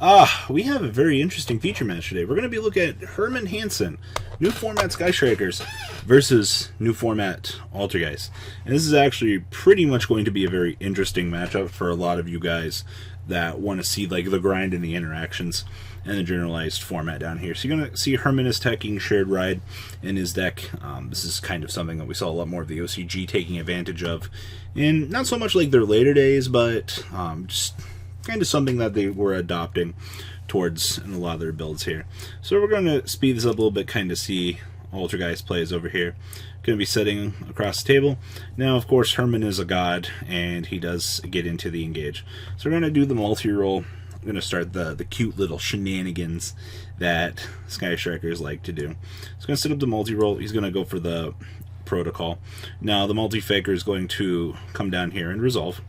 We have a very interesting feature match today. We're going to be looking at Herman Hansen, new format Sky Strikers versus new format Altergeist. And this is actually pretty much going to be a very interesting matchup for a lot of you guys that want to see like the grind and the interactions and the generalized format down here. So you're going to see Herman is taking Shared Ride in his deck. This is kind of something that we saw a lot more of the OCG taking advantage of in not so much like their later days, but just kind of something that they were adopting towards in a lot of their builds here. So we're going to speed this up a little bit, kind of see Altergeist plays over here. Going to be setting across the table. Now, of course, Herman is a god, and he does get into the engage. So we're going to do the multi-roll. I'm going to start the cute little shenanigans that Sky Strikers like to do. He's going to set up the multi-roll. He's going to go for the protocol. Now, the multi-faker is going to come down here and resolve.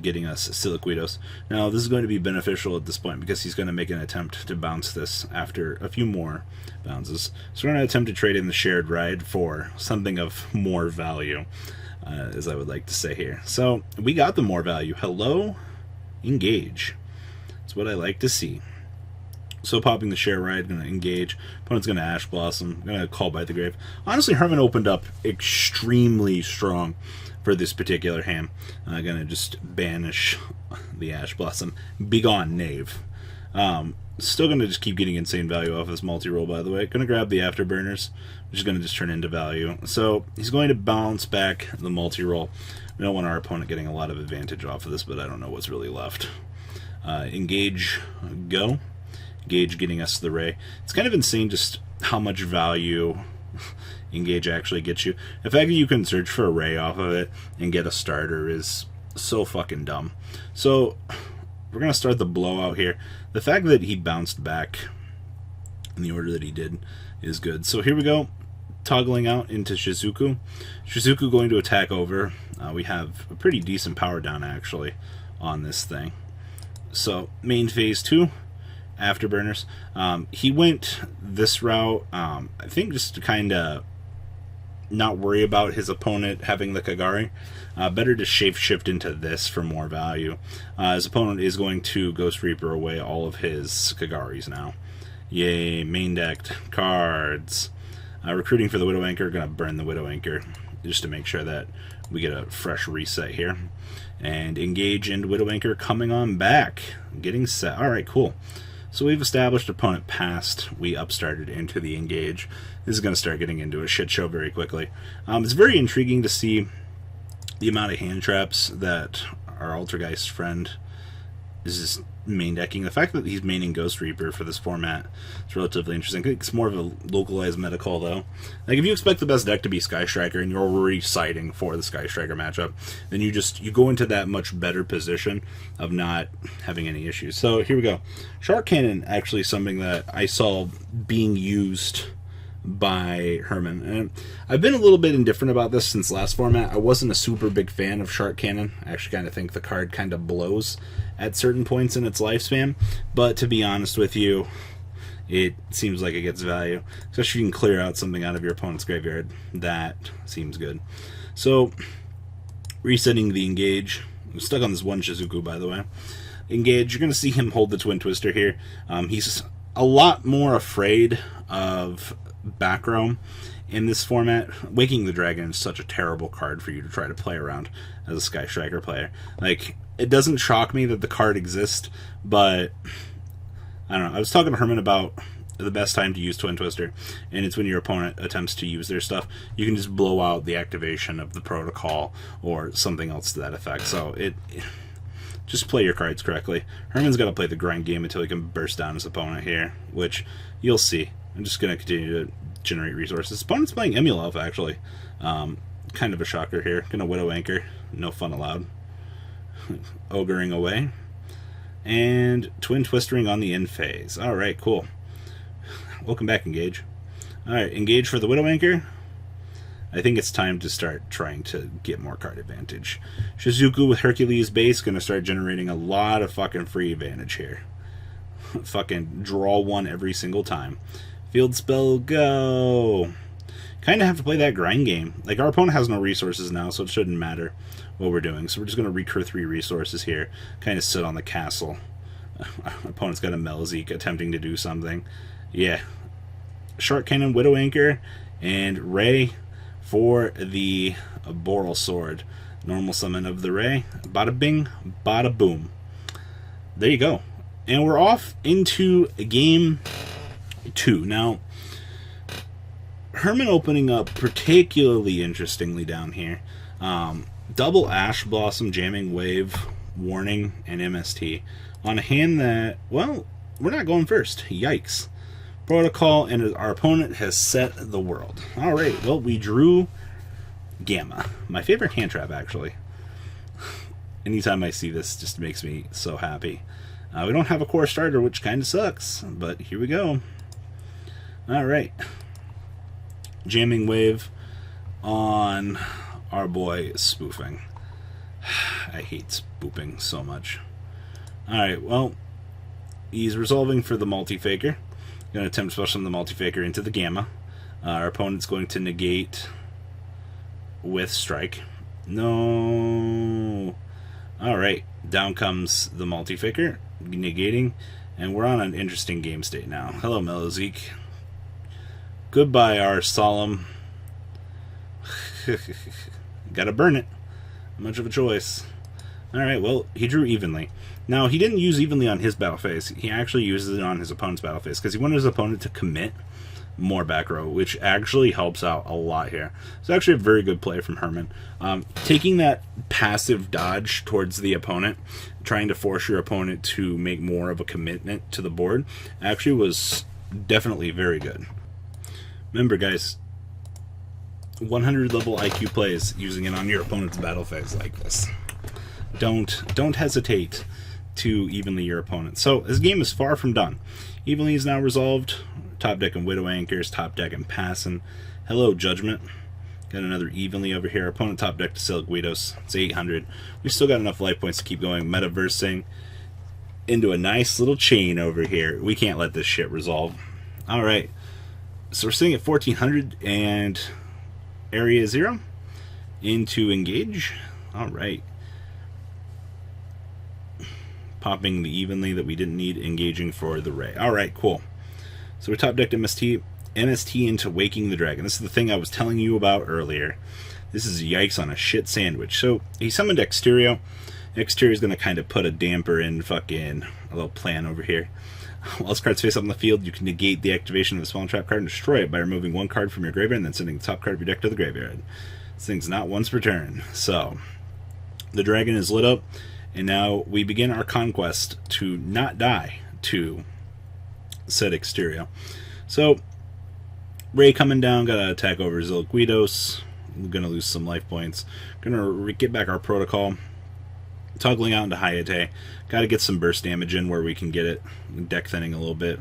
Getting us Siliquidos. Now, this is going to be beneficial at this point because he's going to make an attempt to bounce this after a few more bounces. So we're going to attempt to trade in the Shared Ride for something of more value, as I would like to say here. So we got the more value. Hello, engage. That's what I like to see. So popping the Share Ride, going to engage. Opponent's going to Ash Blossom. Going to call by the grave. Honestly, Herman opened up extremely strong for this particular hand. I'm going to just banish the Ash Blossom. Begone, knave. Still going to just keep getting insane value off this multi-roll, by the way. Going to grab the Afterburners, which is going to just turn into value. So he's going to bounce back the multi-roll. We don't want our opponent getting a lot of advantage off of this, but I don't know what's really left. Engage, go. Engage getting us the Ray. It's kind of insane just how much value engage actually gets you. The fact that you can search for a Ray off of it and get a starter is so fucking dumb. So we're going to start the blowout here. The fact that he bounced back in the order that he did is good. So here we go. Toggling out into Shizuku. Shizuku going to attack over. We have a pretty decent power down actually on this thing. So main phase 2. Afterburners. He went this route, I think just to kind of not worry about his opponent having the Kagari. Better to shift into this for more value. His opponent is going to Ghost Reaper away all of his Kagaris now. Yay, main decked cards. Recruiting for the Widow Anchor, going to burn the Widow Anchor just to make sure that we get a fresh reset here. And engage into Widow Anchor coming on back. Getting set. Alright, cool. So we've established opponent passed. We upstarted into the engage. This is going to start getting into a shit show very quickly. It's very intriguing to see the amount of hand traps that our Altergeist friend is main decking. The fact that he's maining Ghost Reaper for this format is relatively interesting. I think it's more of a localized meta call, though. Like, if you expect the best deck to be Sky Striker and you're already citing for the Sky Striker matchup, then you go into that much better position of not having any issues. So here we go. Shark Cannon, actually something that I saw being used by Herman. And I've been a little bit indifferent about this since last format. I wasn't a super big fan of Shark Cannon. I actually kind of think the card kind of blows at certain points in its lifespan. But to be honest with you, it seems like it gets value. Especially if you can clear out something out of your opponent's graveyard. That seems good. So, resetting the engage. I'm stuck on this one Shizuku, by the way. Engage, you're going to see him hold the Twin Twister here. He's a lot more afraid of back row in this format. Waking the Dragon is such a terrible card for you to try to play around as a Sky Striker player. Like, it doesn't shock me that the card exists, but I don't know. I was talking to Herman about the best time to use Twin Twister, and it's when your opponent attempts to use their stuff. You can just blow out the activation of the protocol or something else to that effect. So just play your cards correctly. Herman's got to play the grind game until he can burst down his opponent here, which you'll see. I'm just going to continue to generate resources. His opponent's playing Emulov, actually. Kind of a shocker here. Going to Widow Anchor. No fun allowed. Ogering away. And Twin Twistering on the end phase. Alright, cool. Welcome back, Engage. Alright, Engage for the Widow Anchor. I think it's time to start trying to get more card advantage. Shizuku with Hercules base going to start generating a lot of fucking free advantage here. Fucking draw one every single time. Field spell, go! Kind of have to play that grind game. Like, our opponent has no resources now, so it shouldn't matter what we're doing. So we're just going to recur 3 resources here. Kind of sit on the castle Our opponent's got a Melzik attempting to do something. Yeah. Shark Cannon, Widow Anchor, and Ray for the Boral Sword. Normal summon of the Ray. Bada bing, bada boom. There you go. And we're off into game 2. Now, Herman opening up particularly interestingly down here. Double Ash Blossom, Jamming Wave, Warning, and MST. On a hand that, well, we're not going first. Yikes. Protocol, and our opponent has set the world. Alright, well, we drew Gamma. My favorite hand trap, actually. Anytime I see this, just makes me so happy. We don't have a core starter, which kind of sucks, but here we go. Alright. Jamming Wave on our boy Spoofing. I hate spoofing so much. Alright, well, he's resolving for the Multi-Faker. Going to attempt to special the Multi-Faker into the Gamma. Our opponent's going to negate with Strike. No. Alright, down comes the Multi-Faker, negating, and we're on an interesting game state now. Hello, Melzik. Goodbye, our Solemn. Gotta burn it. Much of a choice. Alright, well, he drew evenly. Now, he didn't use evenly on his battle phase. He actually uses it on his opponent's battle phase because he wanted his opponent to commit more back row, which actually helps out a lot here. It's actually a very good play from Herman. Taking that passive dodge towards the opponent, trying to force your opponent to make more of a commitment to the board, actually was definitely very good. Remember, guys, 100 level IQ plays using it on your opponent's battle phase like this. Don't hesitate to evenly your opponent. So this game is far from done. Evenly is now resolved. Top deck and Widow Anchors, top deck and Passin. Hello, Judgment. Got another evenly over here. Opponent top deck to Sail Guidos. It's 800. We still got enough life points to keep going. Metaversing into a nice little chain over here. We can't let this shit resolve. Alright. So we're sitting at 1400 and area 0 into engage. Alright. Popping the evenly that we didn't need, engaging for the Ray. Alright, cool. So we top decked MST into Waking the Dragon. This is the thing I was telling you about earlier. This is yikes on a shit sandwich. So he summoned Exterio. Exterio is going to kind of put a damper in fucking a little plan over here. While this card's face up on the field, you can negate the activation of a Spawn Trap card and destroy it by removing one card from your graveyard and then sending the top card of your deck to the graveyard. This thing's not once per turn. So the dragon is lit up. And now we begin our conquest to not die to said Exterio. So, Ray coming down, gotta attack over Zilguidos. We're gonna lose some life points. Gonna get back our protocol. Toggling out into Hayate. Gotta get some burst damage in where we can get it. Deck thinning a little bit.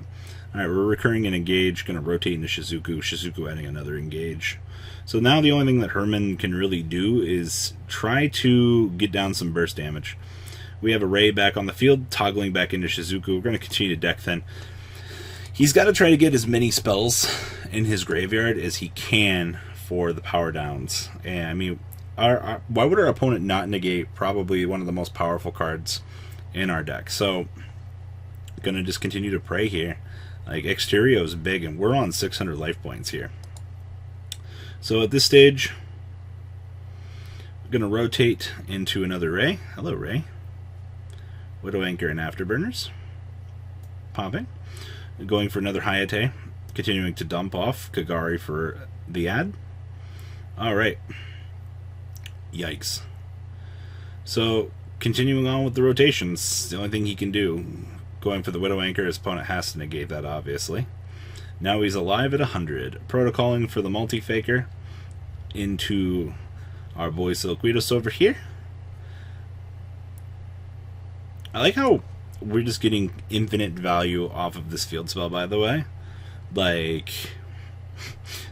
Alright, we're recurring an engage. Gonna rotate into Shizuku. Shizuku adding another engage. So now the only thing that Herman can really do is try to get down some burst damage. We have a Ray back on the field, toggling back into Shizuku. We're going to continue to deck thin. He's got to try to get as many spells in his graveyard as he can for the power downs. And I mean, why would our opponent not negate probably one of the most powerful cards in our deck? So, going to just continue to pray here. Like, Exterio is big, and we're on 600 life points here. So at this stage, we're going to rotate into another Ray. Hello, Ray. Widow Anchor and Afterburners. Popping. Going for another Hayate. Continuing to dump off Kagari for the ad. Alright. Yikes. So, continuing on with the rotations. The only thing he can do. Going for the Widow Anchor. His opponent has to negate that, obviously. Now he's alive at 100. Protocoling for the Multi-Faker into our boy Silquitos over here. I like how we're just getting infinite value off of this field spell, by the way. Like,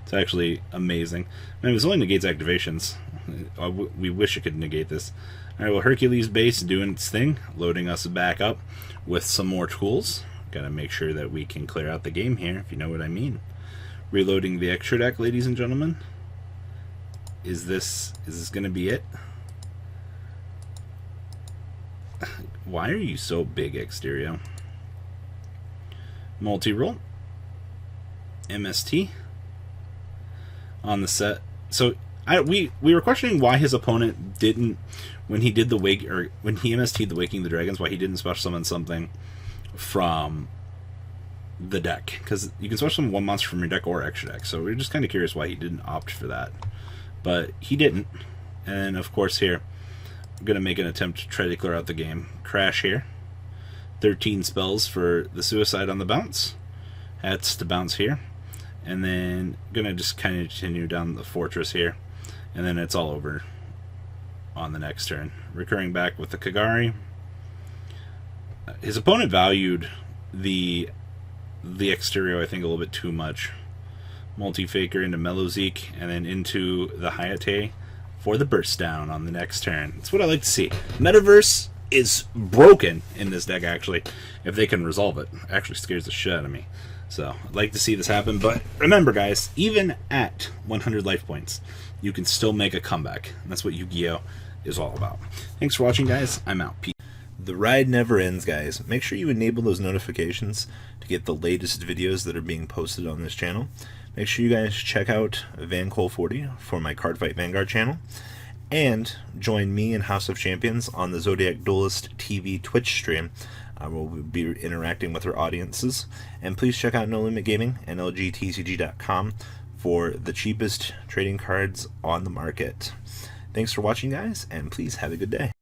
it's actually amazing. I mean, this only negates activations. We wish it could negate this. Alright, well, Hercules base doing its thing, loading us back up with some more tools. Gotta make sure that we can clear out the game here, if you know what I mean. Reloading the extra deck, ladies and gentlemen. Is this gonna be it? Why are you so big, Exterio? multi-roll, MST on the set. So we were questioning why his opponent didn't, when he did the wake, or when he MST'd the Waking the Dragons, why he didn't special summon something from the deck, because you can special summon one monster from your deck or extra deck. So we're just kind of curious why he didn't opt for that, but he didn't. And of course here I'm gonna make an attempt to try to clear out the game. Crash here, 13 spells for the suicide on the bounce. That's the bounce here, and then gonna just kind of continue down the fortress here, and then it's all over on the next turn. Recurring back with the Kagari. His opponent valued the exterior, I think, a little bit too much. Multi-faker into Melozeek, and then into the Hayate for the burst down on the next turn. That's what I like to see. Metaverse is broken in this deck, actually. If they can resolve it. Actually scares the shit out of me. So I'd like to see this happen, but remember guys, even at 100 life points, you can still make a comeback. And that's what Yu-Gi-Oh! Is all about. Thanks for watching, guys. I'm out. Peace. The ride never ends, guys. Make sure you enable those notifications to get the latest videos that are being posted on this channel. Make sure you guys check out VanCole40 for my Cardfight Vanguard channel. And join me and House of Champions on the Zodiac Duelist TV Twitch stream. We'll be interacting with our audiences. And please check out No Limit Gaming and LGTCG.com for the cheapest trading cards on the market. Thanks for watching, guys, and please have a good day.